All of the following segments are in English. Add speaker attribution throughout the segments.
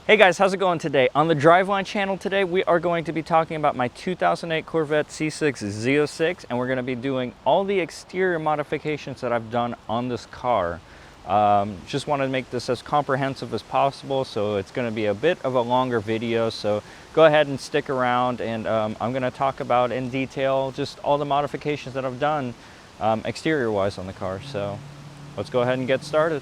Speaker 1: Hey guys, how's it going today? On the Driveline channel today, we are going to be talking about my 2008 Corvette C6 Z06, and we're going to be doing all the exterior modifications that I've done on this car. Just wanted to make this as comprehensive as possible, so it's going to be a bit of a longer video, so go ahead and stick around, and I'm going to talk about in detail just all the modifications that I've done exterior wise on the car. So let's go ahead and get started.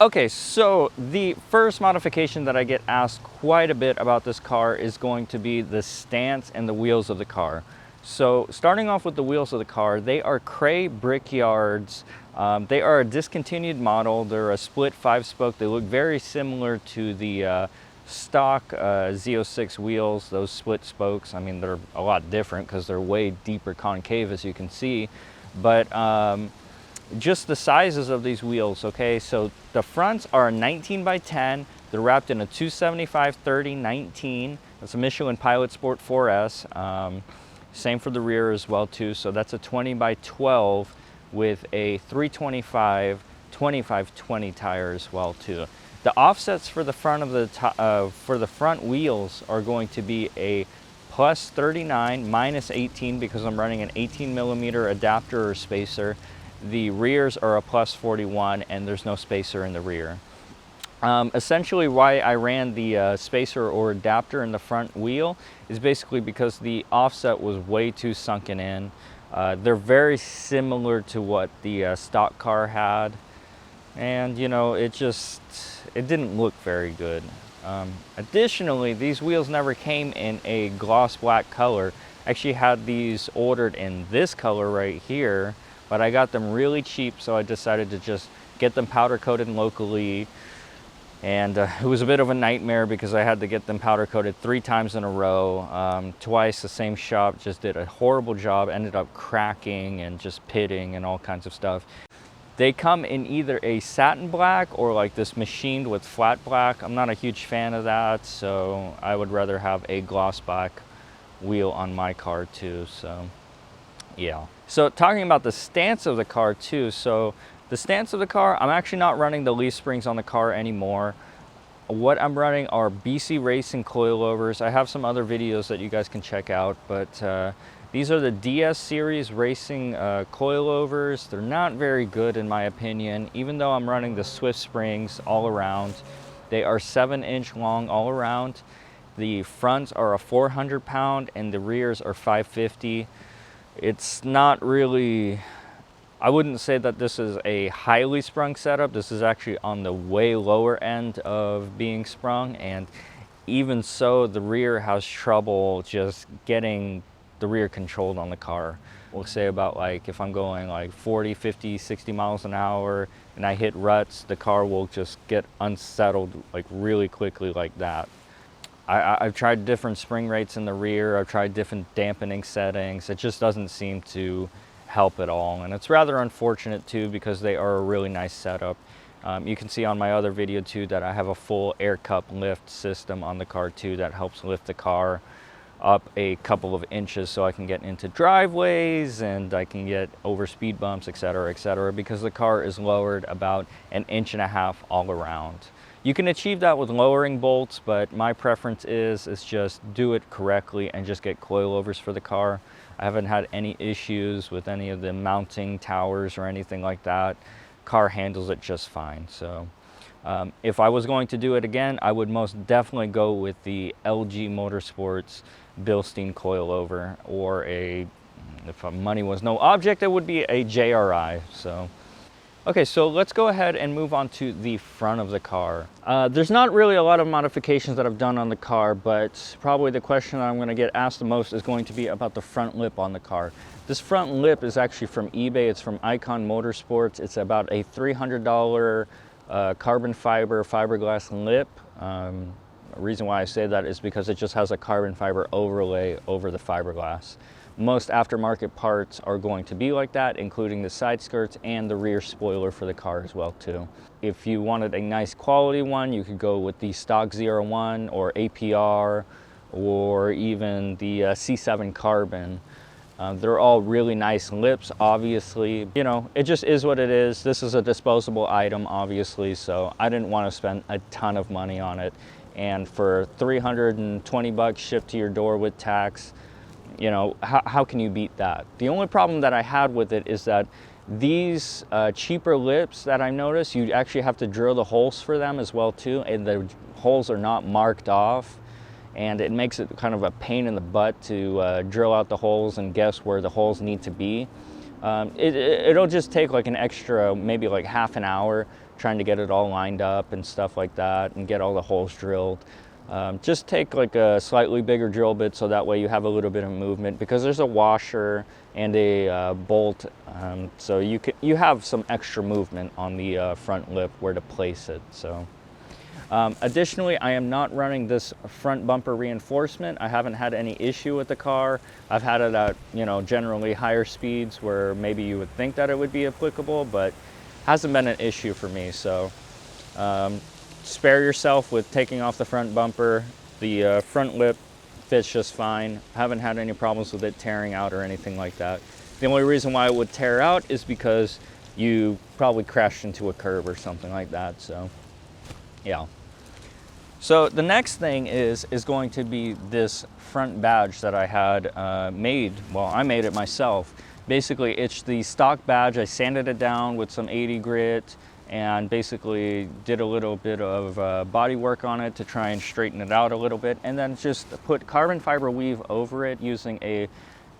Speaker 1: Okay, so the first modification that I get asked quite a bit about this car is going to be the stance and the wheels of the car. So starting off with the wheels of the car, they are Cray Brickyards. They are a discontinued model. They're a split 5-spoke. They look very similar to the stock Z06 wheels, those split spokes. I mean, they're a lot different because they're way deeper concave, as you can see. But just the sizes of these wheels, okay? So the fronts are 19 by 10. They're wrapped in a 275/30/19. That's a Michelin Pilot Sport 4S. Same for the rear as well too. So that's a 20 by 12 with a 325/25/20 tire as well too. The offsets for the front of the front wheels are going to be a plus 39 minus 18 because I'm running an 18mm adapter or spacer. The rears are a plus 41 and there's no spacer in the rear. Essentially why I ran the spacer or adapter in the front wheel is basically because the offset was way too sunken in. They're very similar to what the stock car had, and you know, it didn't look very good. Additionally, these wheels never came in a gloss black color. I actually had these ordered in this color right here, but I got them really cheap, so I decided to just get them powder coated locally. And it was a bit of a nightmare because I had to get them powder coated 3 times in a row. Twice the same shop just did a horrible job, ended up cracking and just pitting and all kinds of stuff. They come in either a satin black or like this machined with flat black. I'm not a huge fan of that, so I would rather have a gloss black wheel on my car too, so yeah. So talking about the stance of the car too, so the stance of the car, I'm actually not running the leaf springs on the car anymore. What I'm running are BC Racing coilovers. I have some other videos that you guys can check out, but these are the DS series racing coilovers. They're not very good in my opinion, even though I'm running the Swift springs all around. They are 7-inch long all around. The fronts are a 400-pound and the rears are 550. It's not really, I wouldn't say that this is a highly sprung setup. This is actually on the way lower end of being sprung, and even so, the rear has trouble just getting the rear controlled on the car. We'll say about like if I'm going like 40, 50, 60 miles an hour and I hit ruts, the car will just get unsettled like really quickly like that. I've tried different spring rates in the rear. I've tried different dampening settings. It just doesn't seem to help at all. And it's rather unfortunate too because they are a really nice setup. You can see on my other video too that I have a full air cup lift system on the car too that helps lift the car up a couple of inches so I can get into driveways and I can get over speed bumps, etc., because the car is lowered about 1.5 inches all around. You can achieve that with lowering bolts, but my preference is just do it correctly and just get coilovers for the car. I haven't had any issues with any of the mounting towers or anything like that. Car handles it just fine. So if I was going to do it again, I would most definitely go with the LG Motorsports Bilstein coilover, or if money was no object, it would be a JRI. So. Okay, so let's go ahead and move on to the front of the car. There's not really a lot of modifications that I've done on the car, but probably the question I'm going to get asked the most is going to be about the front lip on the car. This front lip is actually from eBay. It's from Icon Motorsports. It's about a $300 carbon fiber fiberglass lip. The reason why I say that is because it just has a carbon fiber overlay over the fiberglass. Most aftermarket parts are going to be like that, including the side skirts and the rear spoiler for the car as well too. If you wanted a nice quality one, you could go with the stock 01 or APR or even the C7 Carbon. They're all really nice lips, obviously. You know, it just is what it is. This is a disposable item, obviously, so I didn't want to spend a ton of money on it. And for 320 bucks shipped to your door with tax, you know, how can you beat that? The only problem that I had with it is that these cheaper lips that I noticed, you actually have to drill the holes for them as well too, and the holes are not marked off, and it makes it kind of a pain in the butt to drill out the holes and guess where the holes need to be. It'll just take like an extra, maybe like half an hour trying to get it all lined up and stuff like that and get all the holes drilled. Just take like a slightly bigger drill bit so that way you have a little bit of movement, because there's a washer and a bolt, so you have some extra movement on the front lip where to place it. So additionally, I am not running this front bumper reinforcement. I haven't had any issue with the car. I've had it at, you know, generally higher speeds where maybe you would think that it would be applicable, but hasn't been an issue for me. So spare yourself with taking off the front bumper. The front lip fits just fine. Haven't had any problems with it tearing out or anything like that. The only reason why it would tear out is because you probably crashed into a curb or something like that. So yeah. So the next thing is going to be this front badge that I had made. Well, I made it myself. Basically, it's the stock badge. I sanded it down with some 80 grit and basically did a little bit of body work on it to try and straighten it out a little bit, and then just put carbon fiber weave over it using a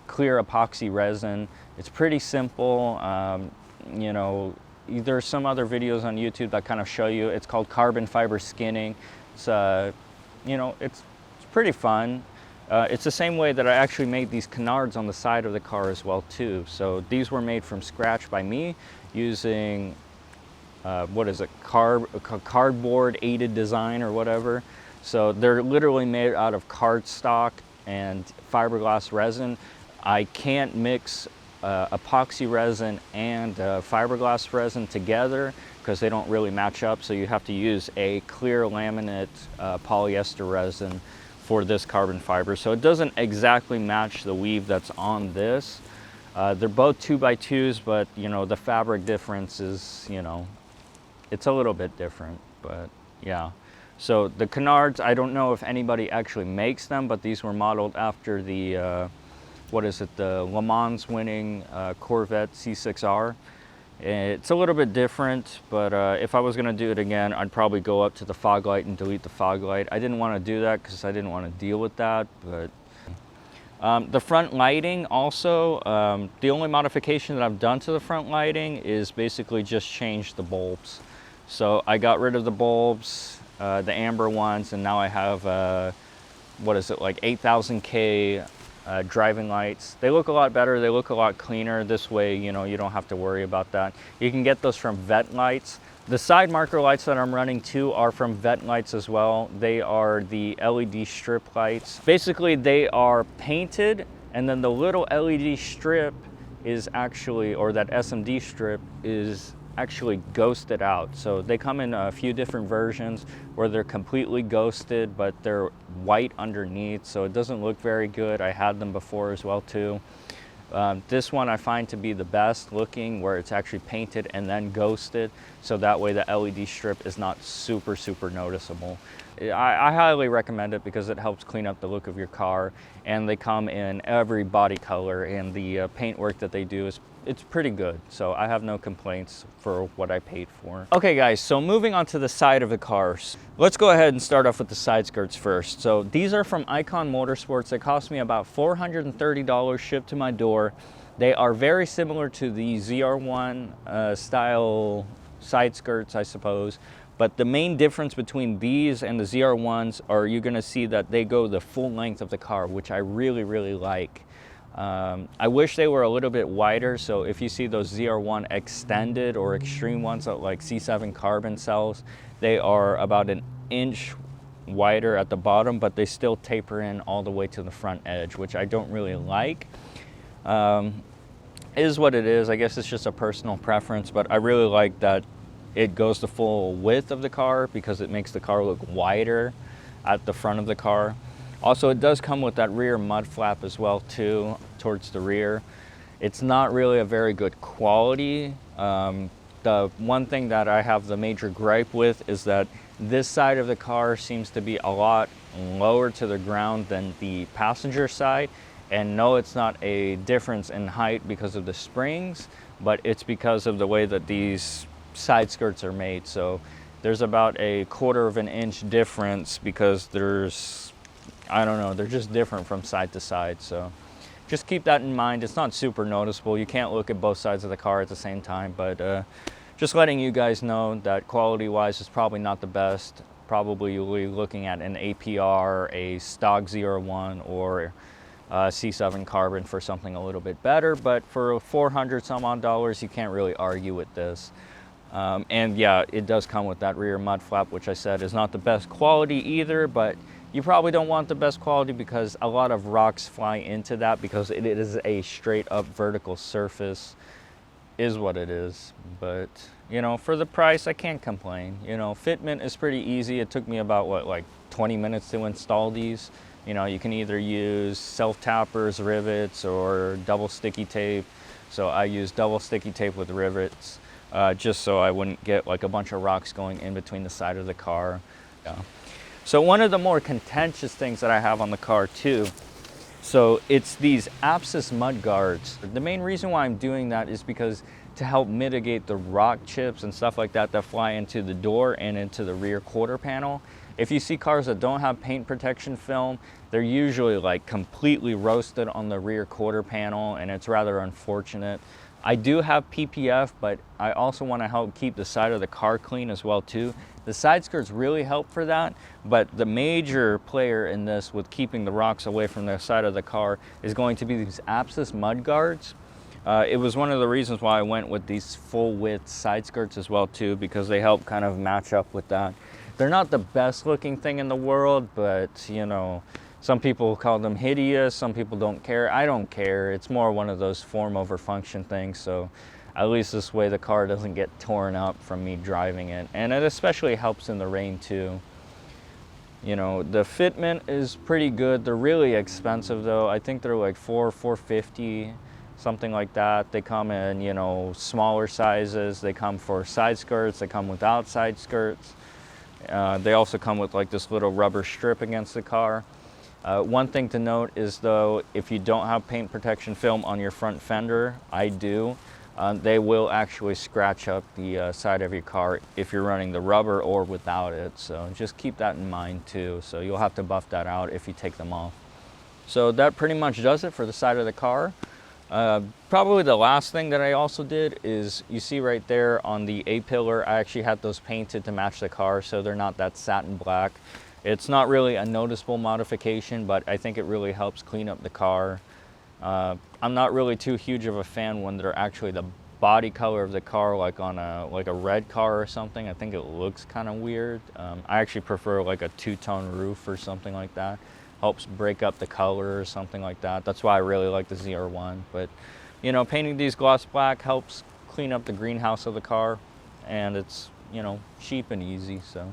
Speaker 1: clear epoxy resin. It's pretty simple. You know, there's some other videos on YouTube that kind of show you. It's called carbon fiber skinning. It's you know, it's pretty fun. It's the same way that I actually made these canards on the side of the car as well too. So these were made from scratch by me using what is it, cardboard aided design or whatever. So they're literally made out of cardstock and fiberglass resin. I can't mix epoxy resin and fiberglass resin together because they don't really match up, so you have to use a clear laminate polyester resin for this carbon fiber. So it doesn't exactly match the weave that's on this. They're both 2x2s, but you know, the fabric difference is, you know, it's a little bit different, but yeah. So the canards, I don't know if anybody actually makes them, but these were modeled after the what is it, the Le Mans winning Corvette C6R. It's a little bit different, but if I was going to do it again, I'd probably go up to the fog light and delete the fog light. I didn't want to do that because I didn't want to deal with that, but the front lighting also, the only modification that I've done to the front lighting is basically just change the bulbs. So I got rid of the bulbs, the amber ones, and now I have, what is it, like 8000K driving lights. They look a lot better, they look a lot cleaner. This way, you know, you don't have to worry about that. You can get those from Vettelights. The side marker lights that I'm running too are from Vettelights as well. They are the LED strip lights. Basically, they are painted, and then the little LED strip is actually, or that SMD strip is actually ghosted out. So they come in a few different versions where they're completely ghosted, but they're white underneath, so it doesn't look very good. I had them before as well too. This one I find to be the best looking, where it's actually painted and then ghosted, so that way the LED strip is not super noticeable. I highly recommend it because it helps clean up the look of your car, and they come in every body color, and the paint work that they do is, it's pretty good. So I have no complaints for what I paid for. Okay guys, so moving on to the side of the cars. Let's go ahead and start off with the side skirts first. So these are from Icon Motorsports. They cost me about $430 shipped to my door. They are very similar to the ZR1 style side skirts, I suppose. But the main difference between these and the ZR1s are you're gonna see that they go the full length of the car, which I really like. I wish they were a little bit wider, so if you see those ZR1 extended or extreme ones that like C7Carbon sells, they are about an inch wider at the bottom, but they still taper in all the way to the front edge, which I don't really like. It is what it is. I guess it's just a personal preference, but I really like that it goes the full width of the car because it makes the car look wider at the front of the car. Also, it does come with that rear mud flap as well too, towards the rear. It's not really a very good quality. The one thing that I have the major gripe with is that this side of the car seems to be a lot lower to the ground than the passenger side. And no, it's not a difference in height because of the springs, but it's because of the way that these side skirts are made. So there's about a 1/4 of an inch difference because there's, I don't know, they're just different from side to side. So just keep that in mind. It's not super noticeable. You can't look at both sides of the car at the same time, but just letting you guys know that quality-wise is probably not the best. Probably you'll be looking at an APR, a stock Z01, or C7Carbon for something a little bit better, but for $400 some odd, you can't really argue with this. And yeah, it does come with that rear mud flap, which I said is not the best quality either, but you probably don't want the best quality because a lot of rocks fly into that because it is a straight up vertical surface, is what it is. But you know, for the price, I can't complain. You know, fitment is pretty easy. It took me about what, like 20 minutes to install these. You know, you can either use self-tappers, rivets, or double sticky tape. So I use double sticky tape with rivets, just so I wouldn't get like a bunch of rocks going in between the side of the car. Yeah. So one of the more contentious things that I have on the car too, so it's these Apsis mud guards. The main reason why I'm doing that is because to help mitigate the rock chips and stuff like that that fly into the door and into the rear quarter panel. If you see cars that don't have paint protection film, they're usually like completely roasted on the rear quarter panel, and it's rather unfortunate. I do have PPF, but I also want to help keep the side of the car clean as well too. The side skirts really help for that, but the major player in this with keeping the rocks away from the side of the car is going to be these Apsis mud guards. It was one of the reasons why I went with these full width side skirts as well too, because they help kind of match up with that. They're not the best looking thing in the world, but you know, some people call them hideous, some people don't care. I don't care. It's more one of those form over function things. So at least this way the car doesn't get torn up from me driving it. And it especially helps in the rain too. You know, the fitment is pretty good. They're really expensive though. I think they're like $450, something like that. They come in, you know, smaller sizes. They come for side skirts. They come without side skirts. They also come with like this little rubber strip against the car. One thing to note is though, if you don't have paint protection film on your front fender, I do, they will actually scratch up the side of your car if you're running the rubber or without it. So just keep that in mind too. So you'll have to buff that out if you take them off. So that pretty much does it for the side of the car. Probably the last thing that I also did is, you see right there on the A-pillar, I actually had those painted to match the car, so they're not that satin black. It's not really a noticeable modification, but I think it really helps clean up the car. I'm not really too huge of a fan when they're actually the body color of the car, like on a red car or something. I think it looks kind of weird. I actually prefer like a two-tone roof or something like that. Helps break up the color or something like that. That's why I really like the ZR1. But you know, painting these gloss black helps clean up the greenhouse of the car, and it's, you know, cheap and easy. So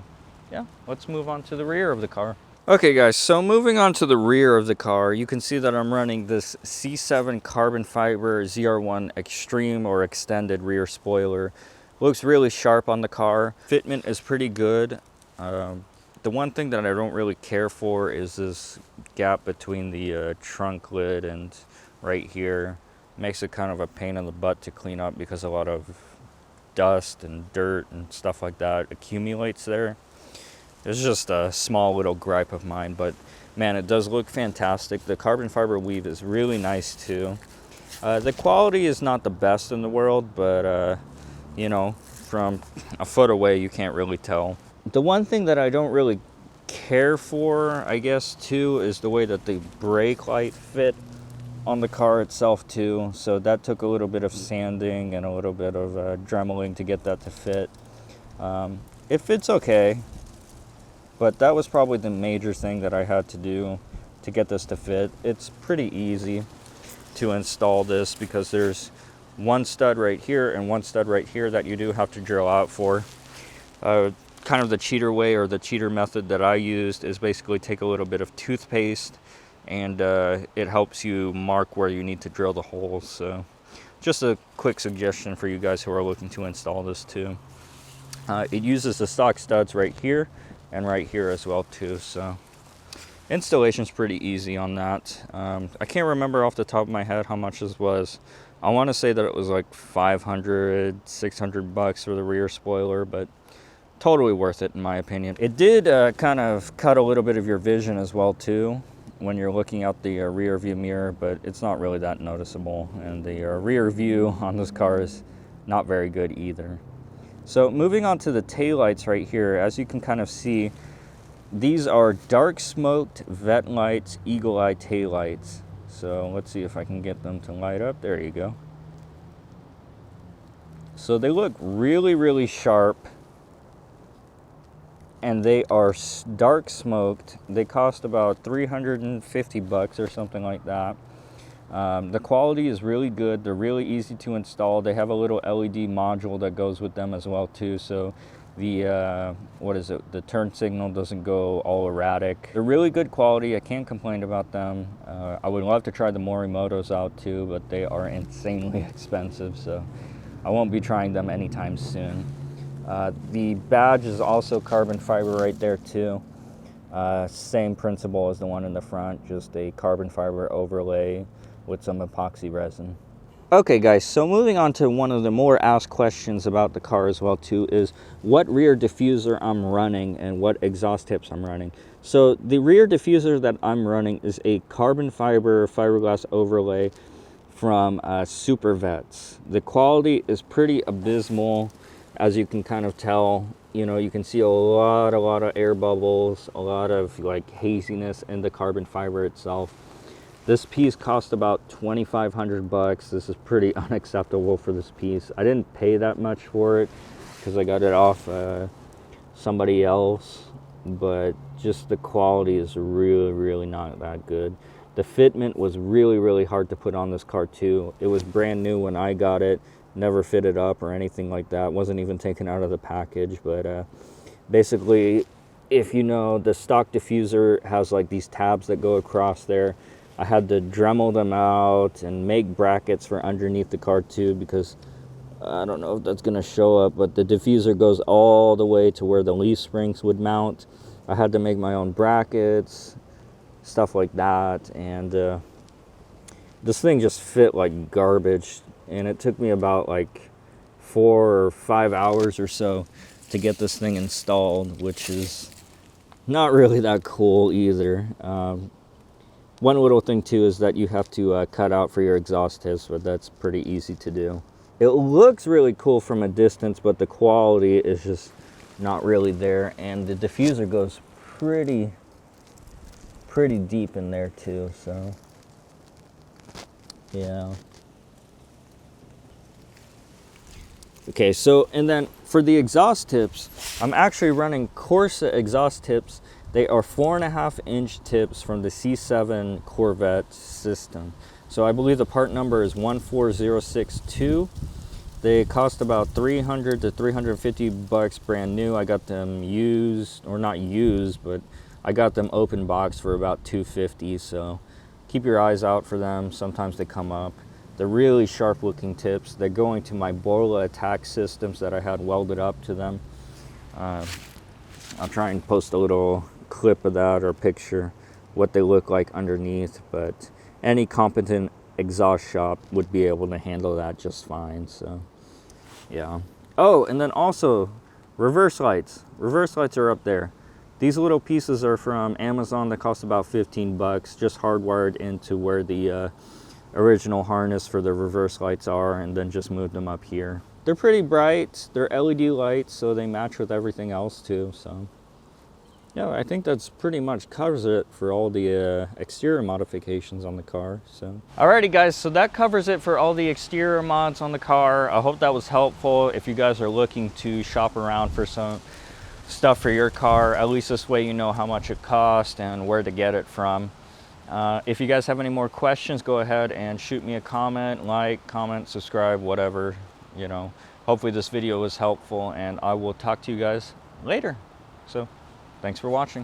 Speaker 1: yeah, let's move on to the rear of the car. Okay guys, so moving on to the rear of the car, you can see that I'm running this C7 carbon fiber ZR1 extreme or extended rear spoiler. Looks really sharp on the car. Fitment is pretty good. The one thing that I don't really care for is this gap between the trunk lid and right here. Makes it kind of a pain in the butt to clean up because a lot of dust and dirt and stuff like that accumulates there. It's just a small little gripe of mine, but man, it does look fantastic. The carbon fiber weave is really nice too. The quality is not the best in the world, but you know, from a foot away you can't really tell. The one thing that I don't really care for, I guess, too, is the way that the brake light fit on the car itself, too. So that took a little bit of sanding and a little bit of dremeling to get that to fit. It fits okay, but that was probably the major thing that I had to do to get this to fit. It's pretty easy to install this because there's one stud right here and one stud right here that you do have to drill out for. Kind of the cheater way, or the cheater method that I used, is basically take a little bit of toothpaste and it helps you mark where you need to drill the holes. So just a quick suggestion for you guys who are looking to install this too. It uses the stock studs right here and right here as well too, so installation's pretty easy on that. I can't remember off the top of my head how much this was. I want to say that it was like 500, 600 bucks for the rear spoiler, but totally worth it in my opinion. It did kind of cut a little bit of your vision as well too when you're looking out the rear view mirror, but it's not really that noticeable, and the rear view on this car is not very good either. So moving on to the taillights right here, as you can kind of see, these are dark smoked Vettelights Eagle Eye taillights. So let's see if I can get them to light up. There you go. So they look really, really sharp, and they are dark smoked. They cost about 350 bucks or something like that. The quality is really good. They're really easy to install. They have a little LED module that goes with them as well too, so the the turn signal doesn't go all erratic. They're really good quality. I can't complain about them. I would love to try the Morimotos out too, but they are insanely expensive, so I won't be trying them anytime soon. The badge is also carbon fiber right there too. Same principle as the one in the front, just a carbon fiber overlay with some epoxy resin. Okay guys, so moving on to one of the more asked questions about the car as well too is what rear diffuser I'm running and what exhaust tips I'm running. So the rear diffuser that I'm running is a carbon fiber fiberglass overlay from Supervettes. The quality is pretty abysmal, as you can kind of tell. You know, you can see a lot of air bubbles, a lot of like haziness in the carbon fiber itself. This piece cost about 2,500 bucks. This is pretty unacceptable for this piece. I didn't pay that much for it because I got it off somebody else, but just the quality is really not that good. The fitment was really hard to put on this car too. It was brand new when I got it, never fitted up or anything like that. Wasn't even taken out of the package, but basically, if you know, the stock diffuser has like these tabs that go across there. I had to Dremel them out and make brackets for underneath the car too, because I don't know if that's going to show up, but the diffuser goes all the way to where the leaf springs would mount. I had to make my own brackets, stuff like that, and this thing just fit like garbage, and it took me about like 4 or 5 hours or so to get this thing installed, which is not really that cool either. One little thing too is that you have to cut out for your exhaust tips, but that's pretty easy to do. It looks really cool from a distance, but the quality is just not really there, and the diffuser goes pretty deep in there too, so yeah. Okay, so and then for the exhaust tips, I'm actually running Corsa exhaust tips. They are 4.5-inch tips from the C7 Corvette system. So I believe the part number is 14062. They cost about 300 to 350 bucks brand new. I got them used, or not used, but I got them open box for about 250. So keep your eyes out for them. Sometimes they come up. They're really sharp looking tips. They're going to my Borla attack systems that I had welded up to them. I'll try and post a little clip of that or picture what they look like underneath, but any competent exhaust shop would be able to handle that just fine. So yeah. Oh, and then also reverse lights. Reverse lights are up there. These little pieces are from Amazon. They cost about 15 bucks, just hardwired into where the original harness for the reverse lights are, and then just moved them up here. They're pretty bright. They're LED lights, so they match with everything else too. So yeah, I think that's pretty much covers it for all the exterior modifications on the car. So alrighty guys, so that covers it for all the exterior mods on the car. I hope that was helpful if you guys are looking to shop around for some stuff for your car. At least this way you know how much it costs and where to get it from. If you guys have any more questions, go ahead and shoot me a comment, comment, subscribe, whatever, you know. Hopefully this video was helpful, and I will talk to you guys later. So thanks for watching.